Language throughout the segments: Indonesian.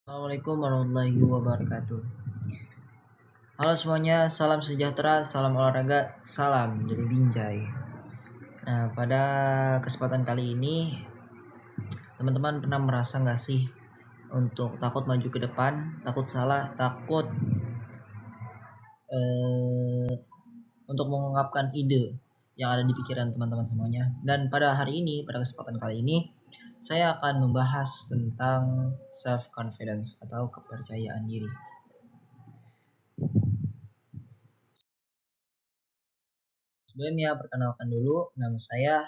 Assalamualaikum warahmatullahi wabarakatuh. Halo semuanya, salam sejahtera, salam olahraga, salam dari Binjai. Nah, pada kesempatan kali ini, teman-teman pernah merasa nggak sih untuk takut maju ke depan, takut salah, takut untuk mengungkapkan ide yang ada di pikiran teman-teman semuanya. Dan pada hari ini, pada kesempatan kali ini, saya akan membahas tentang self confidence atau kepercayaan diri. Sebelumnya perkenalkan dulu, nama saya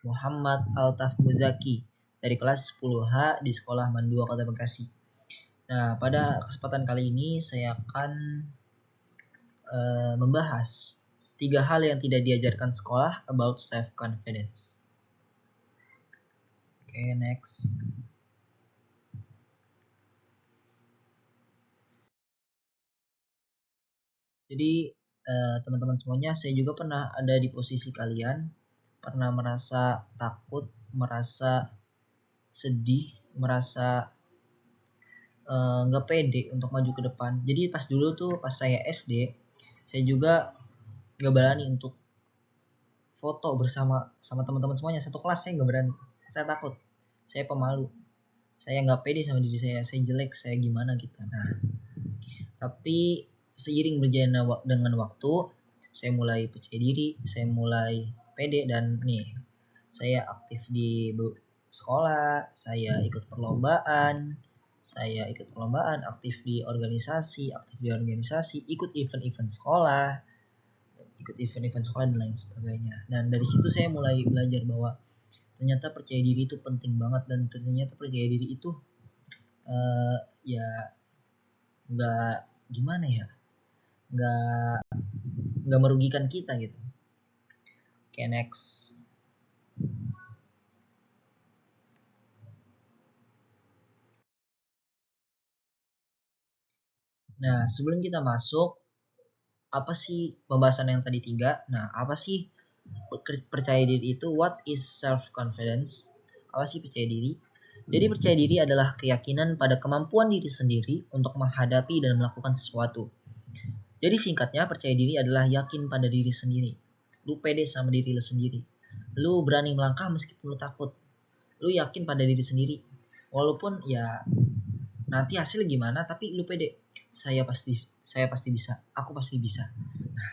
Muhammad Altaf Muzaki dari kelas 10H di Sekolah Mandua Kota Bekasi. Nah, pada kesempatan kali ini saya akan membahas 3 hal yang tidak diajarkan sekolah about self confidence. Oke, next. Jadi teman-teman semuanya, saya juga pernah ada di posisi kalian, pernah merasa takut, merasa sedih, merasa nggak pede untuk maju ke depan. Jadi pas dulu tuh pas saya SD, saya juga nggak berani untuk foto bersama teman-teman semuanya. Satu kelas saya nggak berani, saya takut, saya pemalu, saya nggak pede sama diri saya jelek, saya gimana gitu. Nah, tapi seiring berjalannya dengan waktu, saya mulai percaya diri, saya mulai pede, dan nih saya aktif di sekolah, saya ikut perlombaan, aktif di organisasi, ikut event-event sekolah, dan lain sebagainya. Dan dari situ saya mulai belajar bahwa ternyata percaya diri itu penting banget, dan ternyata percaya diri itu ya nggak gimana ya, nggak merugikan kita gitu. Oke, next. Nah, sebelum kita masuk, apa sih pembahasan yang tadi 3? Nah, apa sih percaya diri itu? What is self confidence? Apa sih percaya diri? Jadi percaya diri adalah keyakinan pada kemampuan diri sendiri untuk menghadapi dan melakukan sesuatu. Jadi singkatnya, percaya diri adalah yakin pada diri sendiri. Lu pede sama diri lu sendiri. Lu berani melangkah meskipun lu takut. Lu yakin pada diri sendiri. Walaupun ya nanti hasil gimana, tapi lu pede. Saya pasti bisa. Aku pasti bisa. Nah,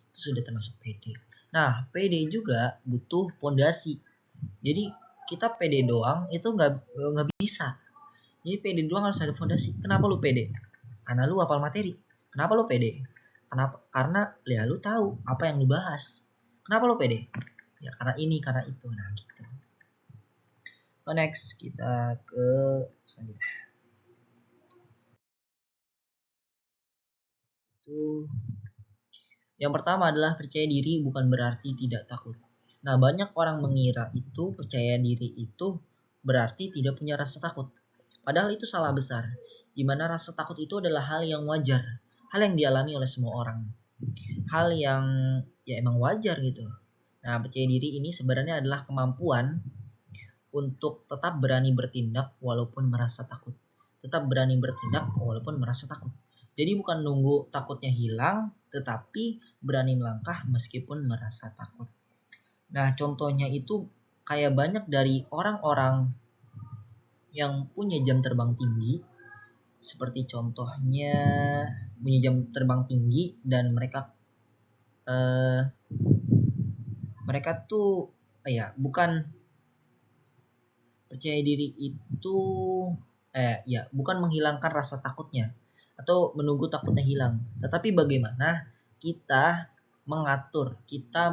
itu sudah termasuk pede. Nah, pede juga butuh pondasi. Jadi kita pede doang itu nggak bisa. Jadi pede doang harus ada fondasi. Kenapa lu pede? Karena lu hafal materi. Kenapa lu pede? Karena ya lu tahu apa yang lu bahas. Kenapa lu pede? Ya karena ini, karena itu. Nah gitu. Next, kita ke selanjutnya. Itu yang pertama adalah percaya diri bukan berarti tidak takut. Nah, banyak orang mengira itu percaya diri itu berarti tidak punya rasa takut. Padahal itu salah besar. Di mana rasa takut itu adalah hal yang wajar, hal yang dialami oleh semua orang. Hal yang ya emang wajar gitu. Nah, percaya diri ini sebenarnya adalah kemampuan untuk tetap berani bertindak walaupun merasa takut. Tetap berani bertindak walaupun merasa takut. Jadi bukan nunggu takutnya hilang, tetapi berani melangkah meskipun merasa takut. Nah, contohnya itu kayak banyak dari orang-orang yang punya jam terbang tinggi, seperti contohnya punya jam terbang tinggi dan mereka tuh ya bukan percaya diri itu bukan menghilangkan rasa takutnya atau menunggu takutnya hilang, tetapi bagaimana kita mengatur, kita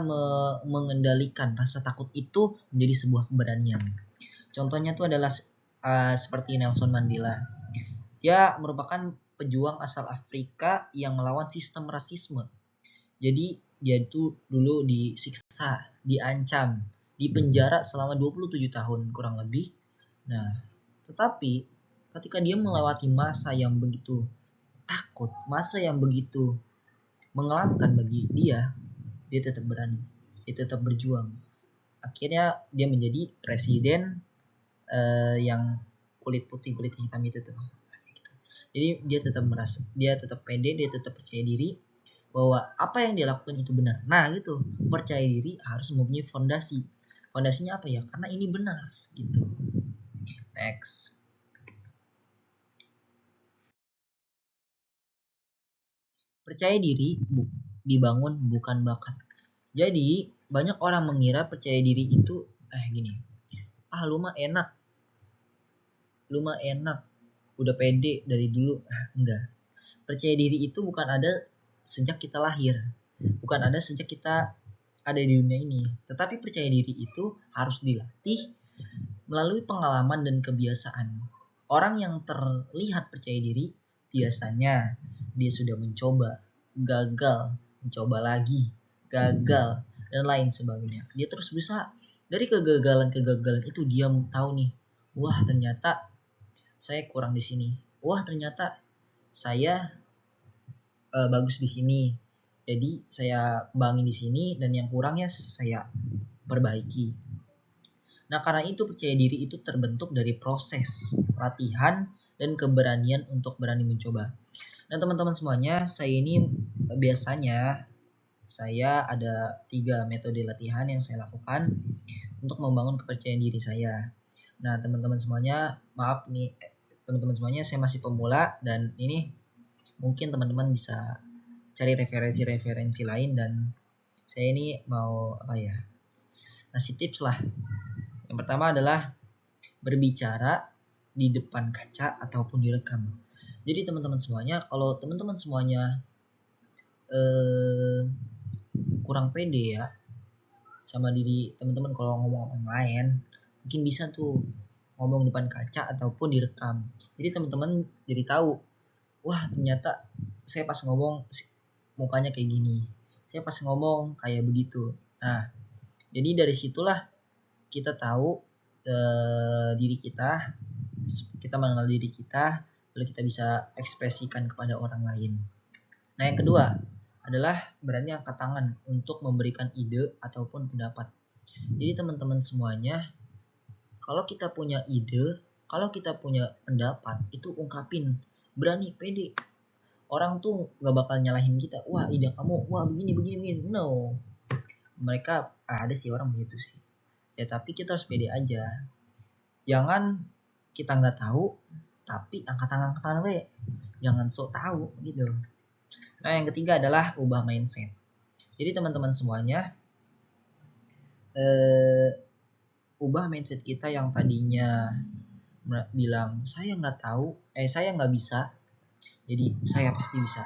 mengendalikan rasa takut itu menjadi sebuah keberanian. Contohnya itu adalah seperti Nelson Mandela. Dia merupakan pejuang asal Afrika yang melawan sistem rasisme. Jadi dia itu dulu disiksa, diancam, dipenjara selama 27 tahun kurang lebih. Nah, tetapi ketika dia melewati masa yang begitu takut, masa yang begitu mengelamkan bagi dia, dia tetap berani, dia tetap berjuang. Akhirnya dia menjadi presiden yang kulit putih kulit hitam itu tuh. Jadi dia tetap pede, dia tetap percaya diri bahwa apa yang dia lakukan itu benar. Nah gitu, percaya diri harus mempunyai fondasi. Fondasinya apa ya? Karena ini benar gitu. Next. Percaya diri dibangun bukan bakat. Jadi banyak orang mengira percaya diri itu gini. Lu mah enak, udah pede dari dulu. Enggak. Percaya diri itu bukan ada sejak kita lahir, bukan ada sejak kita ada di dunia ini. Tetapi percaya diri itu harus dilatih melalui pengalaman dan kebiasaan. Orang yang terlihat percaya diri biasanya dia sudah mencoba, gagal, mencoba lagi, gagal, dan lain sebagainya. Dia terus berusaha. Dari kegagalan-kegagalan itu dia tahu nih, wah ternyata saya kurang di sini. Wah ternyata saya bagus di sini. Jadi saya kembangin di sini dan yang kurangnya saya perbaiki. Nah, karena itu percaya diri itu terbentuk dari proses latihan dan keberanian untuk berani mencoba. Nah, teman-teman semuanya, biasanya saya ada 3 metode latihan yang saya lakukan untuk membangun kepercayaan diri saya. Nah, teman-teman semuanya, maaf nih, teman-teman semuanya, saya masih pemula dan ini mungkin teman-teman bisa cari referensi-referensi lain dan saya ini mau ngasih tips lah. Yang pertama adalah berbicara di depan kaca ataupun direkam. Jadi teman-teman semuanya, kalau teman-teman semuanya kurang pede ya sama diri teman-teman kalau ngomong online, mungkin bisa tuh ngomong depan kaca ataupun direkam. Jadi teman-teman jadi tahu, wah ternyata saya pas ngomong mukanya kayak gini, saya pas ngomong kayak begitu. Nah, jadi dari situlah kita tahu diri kita mengenal diri kita, lalu kita bisa ekspresikan kepada orang lain. Nah, yang kedua adalah berani angkat tangan untuk memberikan ide ataupun pendapat. Jadi teman-teman semuanya, kalau kita punya ide, kalau kita punya pendapat, itu ungkapin, berani, pede. Orang tuh gak bakal nyalahin kita, wah ide kamu, wah begini, no. Mereka ada sih orang begitu sih. Ya tapi kita harus pede aja. Jangan kita nggak tahu tapi angkat tangan we. Jangan sok tahu gitu. Nah, yang ketiga adalah ubah mindset. Jadi teman-teman semuanya ubah mindset kita yang tadinya bilang saya nggak tahu, saya nggak bisa. Jadi saya pasti bisa.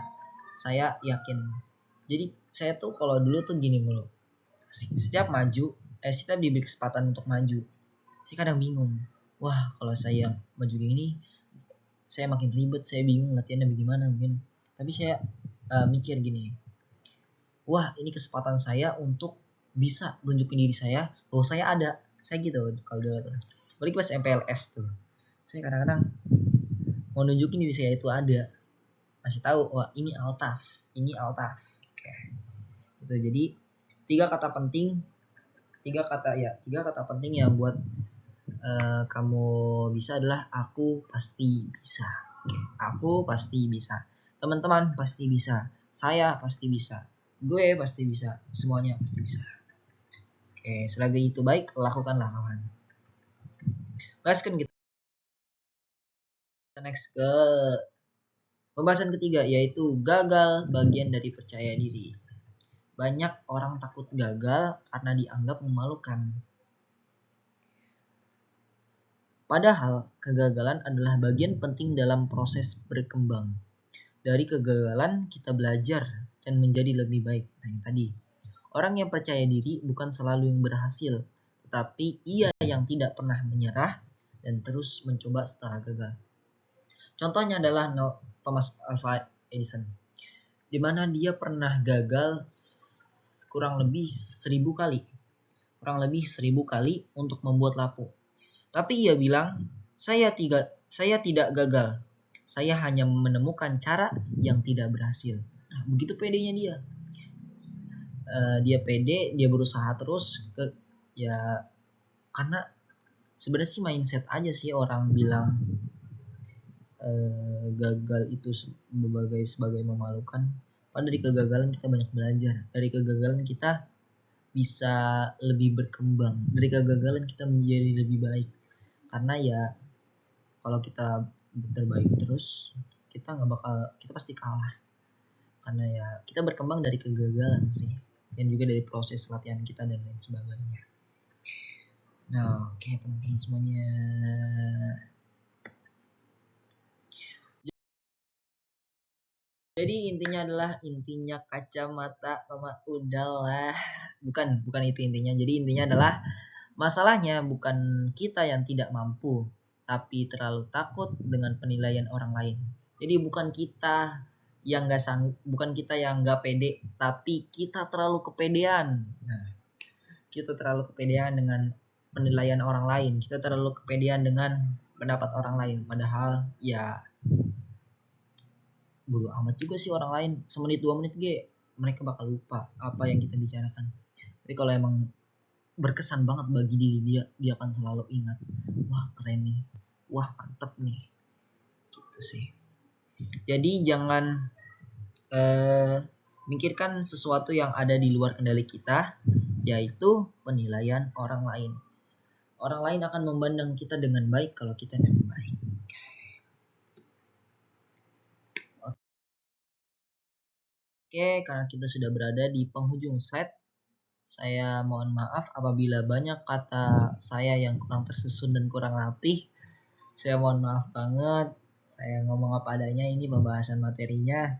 Saya yakin. Jadi saya tuh kalau dulu tuh gini mulu. Setiap diberi kesempatan untuk maju, saya kadang bingung. Wah, kalau saya maju gini, saya makin ribet, saya bingung latihannya bagaimana mungkin. Tapi saya mikir gini, wah ini kesempatan saya untuk bisa tunjukin diri saya bahwa saya ada. Saya gitu kalau dulu tuh. Balik pas MPLS tuh, saya kadang-kadang mau nunjukin diri saya itu ada. Masih tahu, wah ini Altaf. Oke. Gitu. Jadi tiga kata penting yang buat kamu bisa adalah aku pasti bisa. Oke. Aku pasti bisa. Teman-teman pasti bisa. Saya pasti bisa. Gue pasti bisa. Semuanya pasti bisa. Oke, selagi itu baik, lakukanlah kawan. Gaskan kita next ke pembahasan ketiga, yaitu gagal bagian dari percaya diri. Banyak orang takut gagal karena dianggap memalukan. Padahal kegagalan adalah bagian penting dalam proses berkembang. Dari kegagalan kita belajar dan menjadi lebih baik. Nah, yang tadi. Orang yang percaya diri bukan selalu yang berhasil, tetapi ia yang tidak pernah menyerah dan terus mencoba setelah gagal. Contohnya adalah Thomas Alva Edison, di mana dia pernah gagal kurang lebih 1000 kali untuk membuat lampu. Tapi ia bilang, saya tidak gagal. Saya hanya menemukan cara yang tidak berhasil. Nah, begitu pedenya dia. Dia pede, dia berusaha terus karena sebenarnya sih mindset aja sih orang bilang gagal itu sebagai memalukan. Padahal dari kegagalan kita banyak belajar. Dari kegagalan kita bisa lebih berkembang. Dari kegagalan kita menjadi lebih baik. Karena ya kalau kita terbaik terus, kita pasti kalah. Karena ya kita berkembang dari kegagalan sih, dan juga dari proses latihan kita dan lain sebagainya. Nah, oke teman-teman semuanya. Jadi intinya kacamata udahlah. Bukan itu intinya. Jadi intinya adalah masalahnya bukan kita yang tidak mampu, tapi terlalu takut dengan penilaian orang lain. Jadi bukan kita yang nggak sanggup, bukan kita yang nggak pede, tapi kita terlalu kepedean. Nah, kita terlalu kepedean dengan penilaian orang lain. Kita terlalu kepedean dengan pendapat orang lain. Padahal ya bodo amat juga sih orang lain. Semenit 2 menit mereka bakal lupa apa yang kita bicarakan. Tapi kalau emang berkesan banget bagi diri dia akan selalu ingat. Wah keren nih, wah mantep nih, gitu sih. Jadi jangan mikirkan sesuatu yang ada di luar kendali kita, yaitu penilaian orang lain. Orang lain akan memandang kita dengan baik kalau kita dengan baik. Oke, karena kita sudah berada di penghujung slide, saya mohon maaf apabila banyak kata saya yang kurang tersusun dan kurang rapih. Saya mohon maaf banget. Saya ngomong apa adanya, ini pembahasan materinya,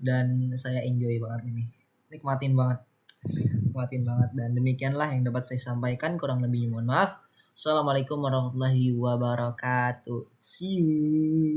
dan saya enjoy banget ini. Nikmatin banget. Dan demikianlah yang dapat saya sampaikan. Kurang lebihnya mohon maaf. Assalamualaikum warahmatullahi wabarakatuh. See you.